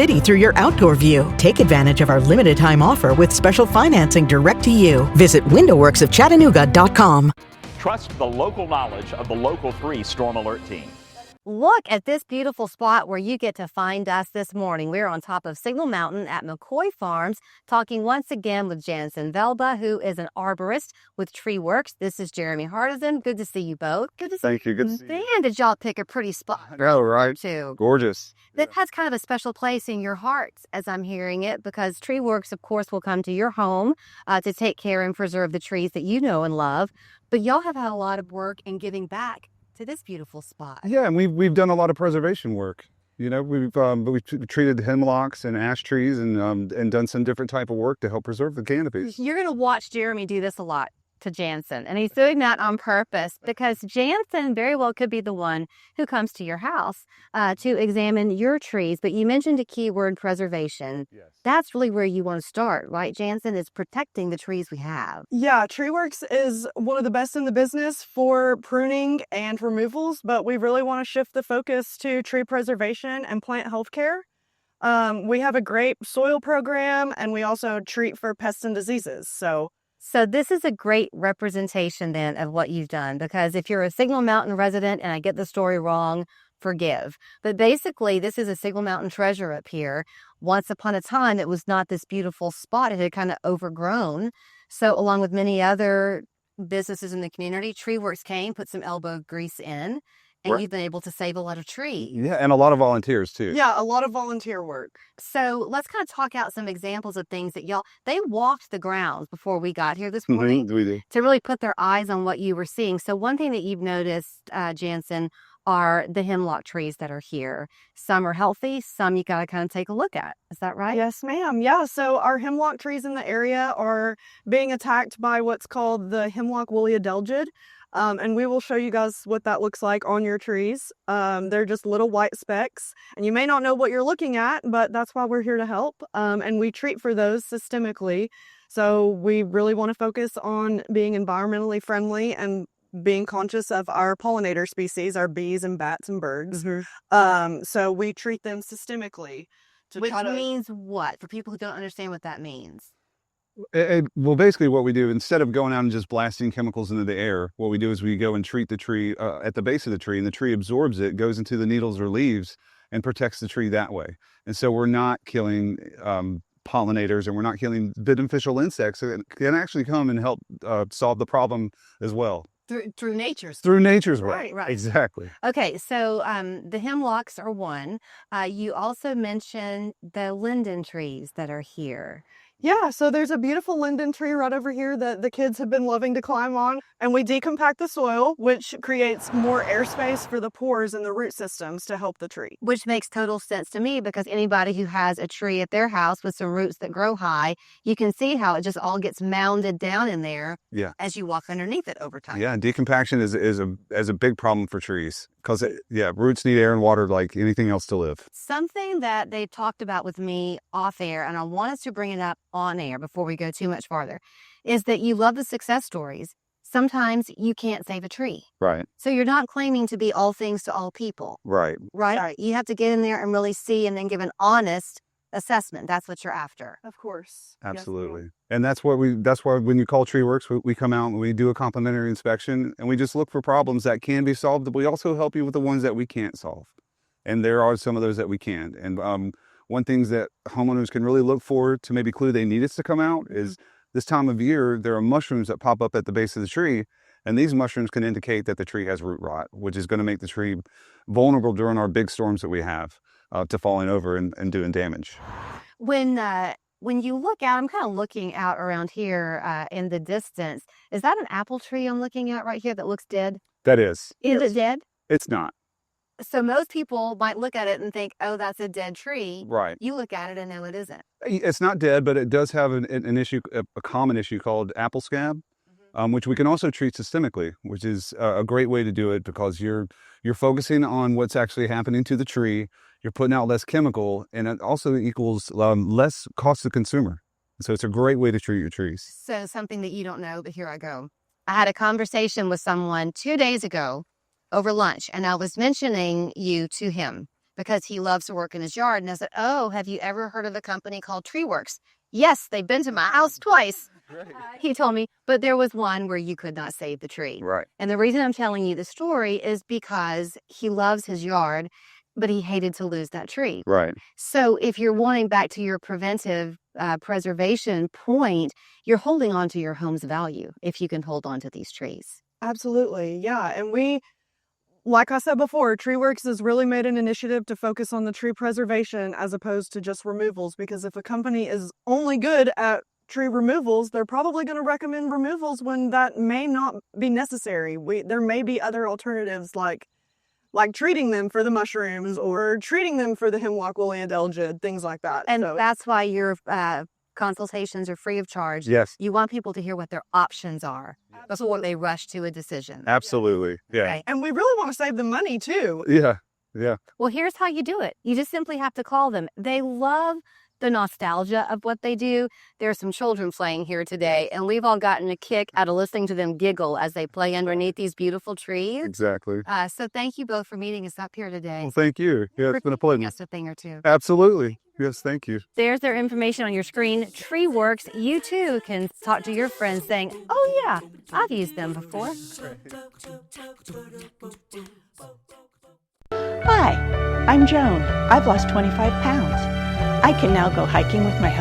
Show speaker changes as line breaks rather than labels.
city through your outdoor view. Take advantage of our limited time offer with special financing direct to you. Visit windowworksofchattanooga.com.
Trust the local knowledge of the Local 3 Storm Alert team.
Look at this beautiful spot where you get to find us this morning. We're on top of Signal Mountain at McCoy Farms, talking once again with Janzen Velba, who is an arborist with Tree Worx. This is Jeremy Hardison. Good to see you both. Good to see you.
Thank you. Good to see you.
Man, did y'all pick a pretty spot.
Oh, right.
Too.
Gorgeous.
That has kind of a special place in your hearts, as I'm hearing it, because Tree Worx, of course, will come to your home to take care and preserve the trees that you know and love. But y'all have had a lot of work in giving back to this beautiful spot.
Yeah, and we've done a lot of preservation work. You know, we've treated hemlocks and ash trees and done some different type of work to help preserve the canopies.
You're going to watch Jeremy do this a lot to Janzen, and he's doing that on purpose because Janzen very well could be the one who comes to your house to examine your trees. But you mentioned a key word, preservation.
Yes.
That's really where you want to start, right, Janzen, is protecting the trees we have.
Yeah, Tree Worx is one of the best in the business for pruning and removals, but we really want to shift the focus to tree preservation and plant health care. We have a great soil program, and we also treat for pests and diseases.
So this is a great representation then of what you've done, because if you're a Signal Mountain resident, and I get the story wrong, forgive. But basically, this is a Signal Mountain treasure up here. Once upon a time, it was not this beautiful spot. It had kind of overgrown. So along with many other businesses in the community, Tree Worx came, put some elbow grease in, and you've been able to save a lot of trees.
Yeah, and a lot of volunteers too.
Yeah, a lot of volunteer work.
So let's kind of talk out some examples of things that they walked the grounds before we got here this morning
We do.
to really put their eyes on what you were seeing. So one thing that you've noticed, Janzen, are the hemlock trees that are here. Some are healthy, some you got to kind of take a look at. Is that right?
Yes, ma'am. Yeah, so our hemlock trees in the area are being attacked by what's called the hemlock woolly adelgid. And we will show you guys what that looks like on your trees. They're just little white specks, and you may not know what you're looking at, but that's why we're here to help. And we treat for those systemically. So we really want to focus on being environmentally friendly and being conscious of our pollinator species, our bees and bats and birds. So we treat them systemically.
Which means what? For people who don't understand what that means.
Well, basically what we do, instead of going out and just blasting chemicals into the air, what we do is we go and treat the tree at the base of the tree, and the tree absorbs it, goes into the needles or leaves, and protects the tree that way. And so we're not killing pollinators, and we're not killing beneficial insects that can actually come and help solve the problem as well.
Through nature's
way. Right. Exactly.
Okay, so the hemlocks are one. You also mentioned the linden trees that are here.
Yeah, so there's a beautiful linden tree right over here that the kids have been loving to climb on. And we decompact the soil, which creates more airspace for the pores and the root systems to help the tree.
Which makes total sense to me, because anybody who has a tree at their house with some roots that grow high, you can see how it just all gets mounded down in there as you walk underneath it over time.
Yeah, decompaction is a big problem for trees. Because, roots need air and water like anything else to live.
Something that they talked about with me off air, and I want us to bring it up on air before we go too much farther, is that you love the success stories. Sometimes you can't save a tree.
Right.
So you're not claiming to be all things to all people.
Right.
Right. You have to get in there and really see and then give an honest assessment. That's what you're after.
Of course.
Absolutely.
Yes,
and that's why when you call Tree Worx, we come out and we do a complimentary inspection, and we just look for problems that can be solved, but we also help you with the ones that we can't solve. And there are some of those that we can. And one thing that homeowners can really look for to maybe clue they need us to come out is this time of year, there are mushrooms that pop up at the base of the tree, and these mushrooms can indicate that the tree has root rot, which is going to make the tree vulnerable during our big storms that we have to falling over and doing damage.
When you look out, I'm kind of looking out around here in the distance. Is that an apple tree I'm looking at right here that looks dead?
That is.
Is it dead?
It's not.
So most people might look at it and think, oh, that's a dead tree.
Right.
You look at it and know it isn't.
It's not dead, but it does have an issue, a common issue called apple scab, which we can also treat systemically, which is a great way to do it because you're focusing on what's actually happening to the tree. You're putting out less chemical, and it also equals less cost to the consumer. So it's a great way to treat your trees.
So something that you don't know, but here I go. I had a conversation with someone 2 days ago over lunch, and I was mentioning you to him because he loves to work in his yard. And I said, oh, have you ever heard of a company called Tree Worx? Yes, they've been to my house twice. He told me, but there was one where you could not save the tree.
Right.
And the reason I'm telling you the story is because he loves his yard, but he hated to lose that tree.
Right.
So if you're wanting back to your preventive preservation point, you're holding on to your home's value if you can hold on to these trees.
Absolutely. Yeah. And we, like I said before, Tree Worx has really made an initiative to focus on the tree preservation as opposed to just removals, because if a company is only good at tree removals, they're probably going to recommend removals when that may not be necessary. There may be other alternatives like treating them for the mushrooms or treating them for the hemlock woolly adelgid, things like that.
And
So
that's why your consultations are free of charge.
Yes.
You want people to hear what their options are before they rush to a decision.
Absolutely. Yeah.
Okay.
and we really want to save them money too.
Yeah. Yeah.
Well, here's how you do it. You just simply have to call them. They love the nostalgia of what they do. There are some children playing here today, and we've all gotten a kick out of listening to them giggle as they play underneath these beautiful trees.
Exactly.
So thank you both for meeting us up here today.
Well, thank you. Yeah, it's been a pleasure.
Just a thing or two.
Absolutely. Yes, thank you.
There's their information on your screen. Tree Worx. You too can talk to your friends saying, oh yeah, I've used them before.
Hi, I'm Joan. I've lost 25 pounds. I can now go hiking with my husband.